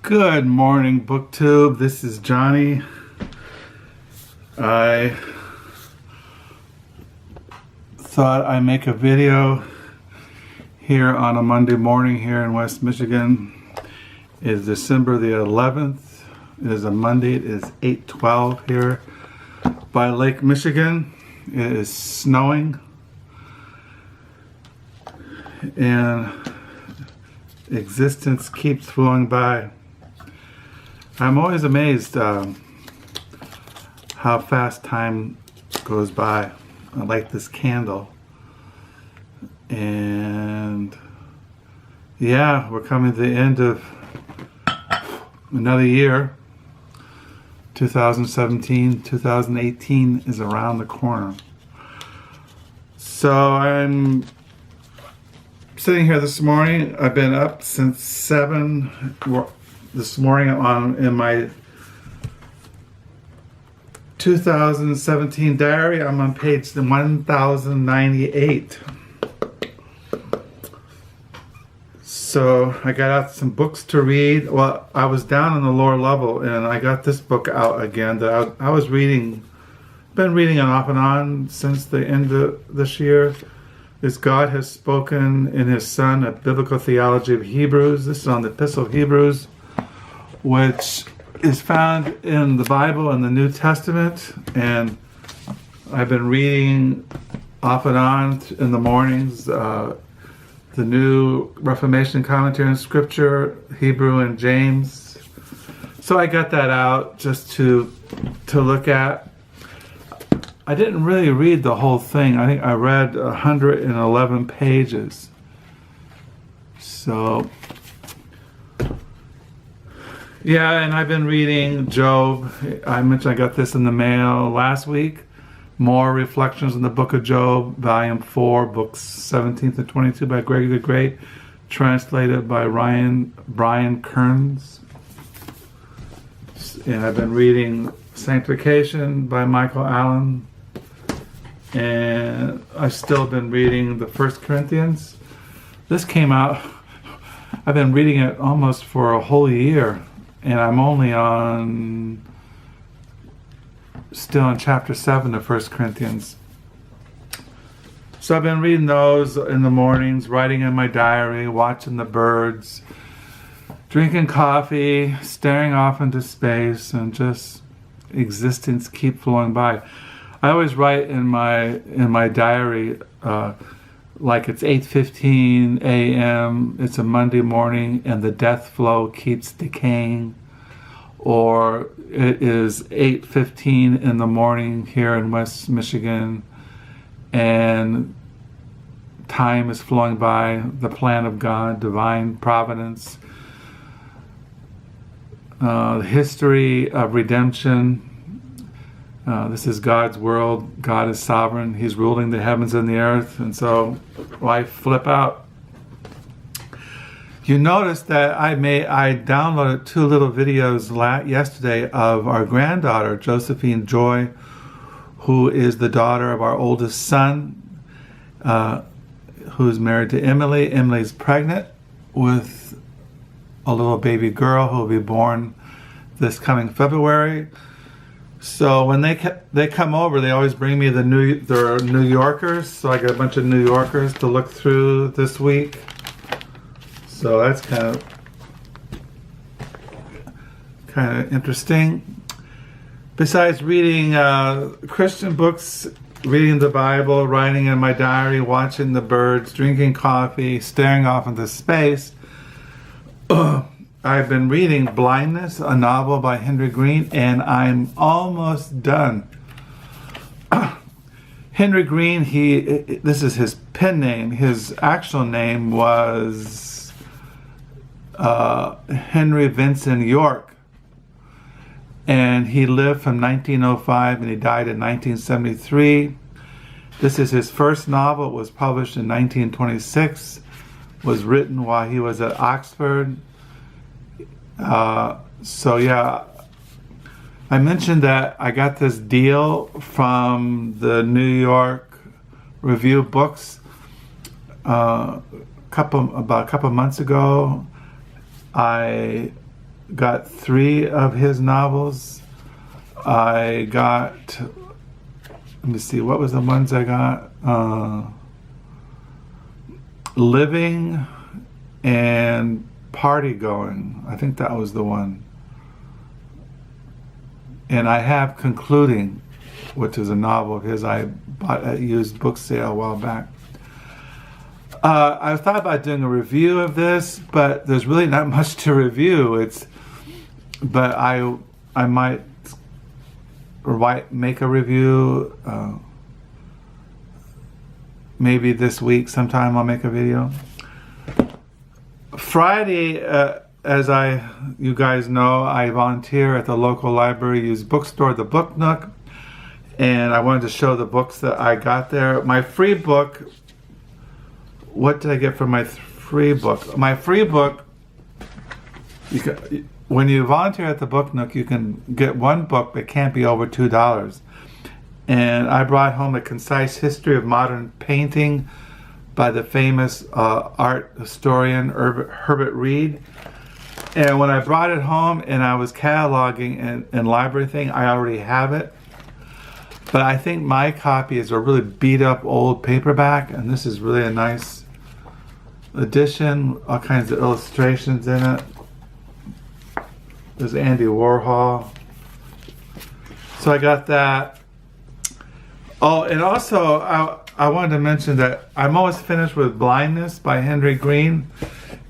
Good morning, BookTube. This is Johnny. I thought I'd make a video here on a Monday morning here in West Michigan. It is December the 11th. It is a Monday. It is 8:12 here by Lake Michigan. It is snowing and existence keeps flowing by. I'm always amazed how fast time goes by. I like this candle. And yeah, we're coming to the end of another year. 2017, 2018 is around the corner. So I'm sitting here this morning. I've been up since 7 this morning in my 2017 diary. I'm on page 1098. So I got out some books to read. Well, I was down on the lower level and I got this book out again that I was reading, been reading it off and on since the end of this year. Is God Has Spoken in His Son, a Biblical Theology of Hebrews. This is on the Epistle of Hebrews, which is found in the Bible in the New Testament. And I've been reading off and on in the mornings the new Reformation commentary on Scripture, Hebrew and James. So I got that out just to look at. I didn't really read the whole thing. I think I read 111 pages. So, yeah, and I've been reading Job. I mentioned I got this in the mail last week. More Reflections on the Book of Job, Volume 4, Books 17 to 22 by Gregory the Great, translated by Brian Kerns. And I've been reading Sanctification by Michael Allen. And I've still been reading the 1 Corinthians. This came out, I've been reading it almost for a whole year, and I'm only still in chapter 7 of 1 Corinthians. So I've been reading those in the mornings, writing in my diary, watching the birds, drinking coffee, staring off into space, and just existence keep flowing by. I always write in my diary like it's 8:15 a.m. It's a Monday morning and the death flow keeps decaying, or it is 8:15 in the morning here in West Michigan and time is flowing by, the plan of God, divine providence, the history of redemption. This is God's world. God is sovereign. He's ruling the heavens and the earth. And so I flip out. You notice that I downloaded 2 little videos yesterday of our granddaughter, Josephine Joy, who is the daughter of our oldest son, who is married to Emily. Emily's pregnant with a little baby girl who will be born this coming February. So when they come over, they always bring me their New Yorkers. So I got a bunch of New Yorkers to look through this week. So that's kind of interesting. Besides reading Christian books, reading the Bible, writing in my diary, watching the birds, drinking coffee, staring off into space, I've been reading Blindness, a novel by Henry Green, and I'm almost done. Henry Green, this is his pen name. His actual name was Henry Vincent York, and he lived from 1905 and he died in 1973. This is his first novel. It was published in 1926, was written while he was at Oxford. So yeah, I mentioned that I got this deal from the New York Review Books about a couple months ago. I got 3 of his novels. I got, let me see, what was the ones I got? Living and Party Going. I think that was the one. And I have Concluding, which is a novel of his I bought at a used book sale a while back. I thought about doing a review of this, but there's really not much to review. But I might make a review. Maybe this week sometime I'll make a video. Friday, as you guys know, I volunteer at the local library used bookstore, the Book Nook, and I wanted to show the books that I got there. My free book. What did I get from my free book? My free book. When you volunteer at the Book Nook, you can get one book, but it can't be over $2. And I brought home a concise history of modern painting by the famous art historian Herbert Reed. And when I brought it home and I was cataloging and library thing, I already have it. But I think my copy is a really beat up old paperback, and this is really a nice edition. All kinds of illustrations in it. There's Andy Warhol. So I got that. Oh, and also I wanted to mention that I'm almost finished with Blindness by Henry Green.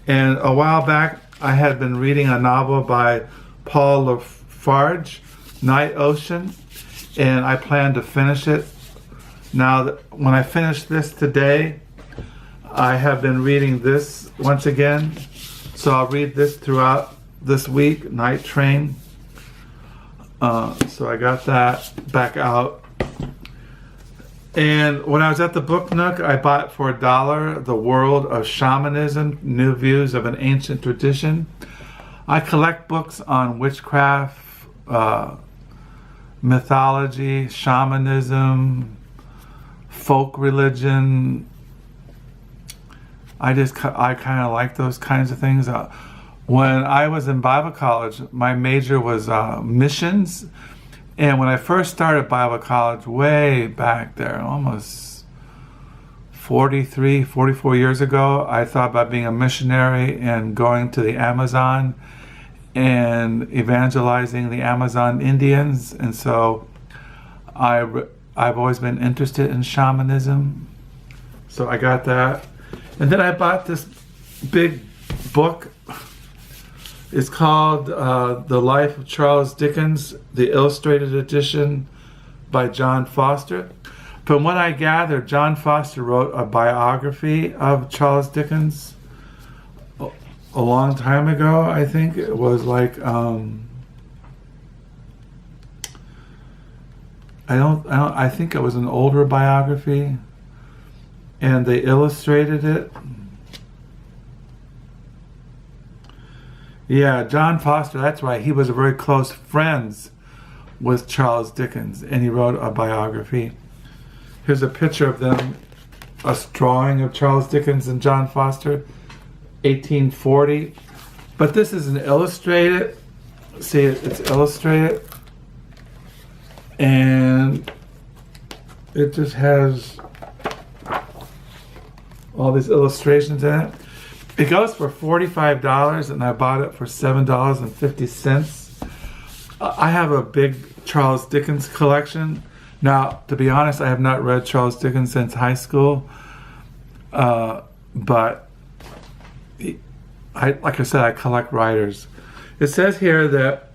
And a while back I had been reading a novel by Paul Farge, Night Ocean, and I plan to finish it. Now, when I finish this today, I have been reading this once again. So I'll read this throughout this week, Night Train. So I got that back out. And when I was at the Book Nook, I bought for $1 The World of Shamanism, New Views of an Ancient Tradition. I collect books on witchcraft, mythology, shamanism, folk religion. I kind of like those kinds of things. When I was in Bible college, my major was missions. And when I first started Bible college, way back there, almost 44 years ago, I thought about being a missionary and going to the Amazon and evangelizing the Amazon Indians. And so I've always been interested in shamanism. So I got that. And then I bought this big book. It's called The Life of Charles Dickens, the illustrated edition by John Forster. From what I gathered, John Forster wrote a biography of Charles Dickens a long time ago. I think it was like I think it was an older biography, and they illustrated it. Yeah, John Forster, that's right. He was very close friends with Charles Dickens, and he wrote a biography. Here's a picture of them, a drawing of Charles Dickens and John Forster, 1840. But this is an illustrated. See, it's illustrated. And it just has all these illustrations in it. It goes for $45, and I bought it for $7.50. I have a big Charles Dickens collection. Now, to be honest, I have not read Charles Dickens since high school. But, like I said, I collect writers. It says here that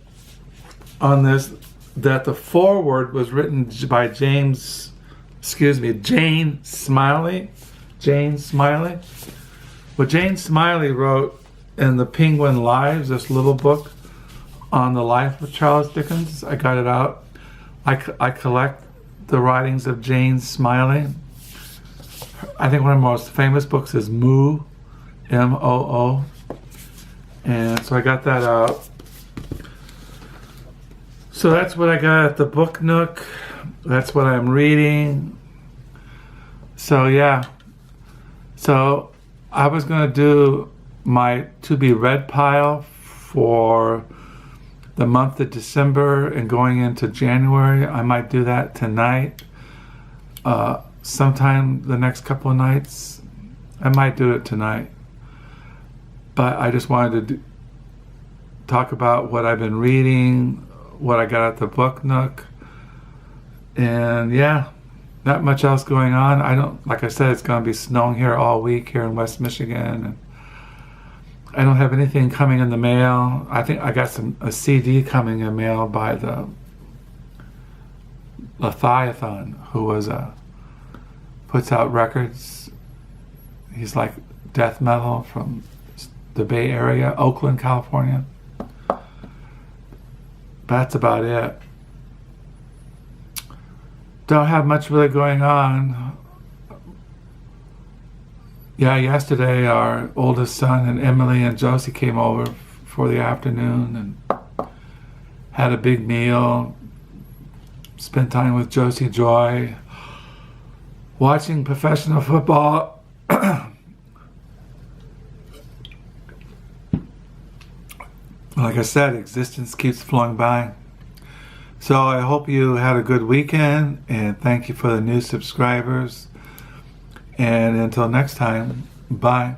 on this, that the foreword was written by Jane Smiley. Jane Smiley. Well, Jane Smiley wrote in The Penguin Lives, this little book on the life of Charles Dickens. I got it out. I collect the writings of Jane Smiley. I think one of the most famous books is Moo, M-O-O. And so I got that out. So that's what I got at the Book Nook. That's what I'm reading. So yeah. So I was going to do my to be read pile for the month of December and going into January. I might do that tonight. Sometime the next couple of nights. I might do it tonight. But I just wanted to talk about what I've been reading, what I got at the Book Nook. And yeah, not much else going on. Like I said, it's going to be snowing here all week here in West Michigan. And I don't have anything coming in the mail. I think I got a CD coming in mail by the Leviathan, who puts out records. He's like death metal from the Bay Area, Oakland, California. But that's about it. Don't have much really going on. Yeah, yesterday our oldest son and Emily and Josie came over for the afternoon and had a big meal, spent time with Josie Joy, watching professional football. Like I said, existence keeps flowing by. So I hope you had a good weekend, and thank you for the new subscribers. And until next time, bye.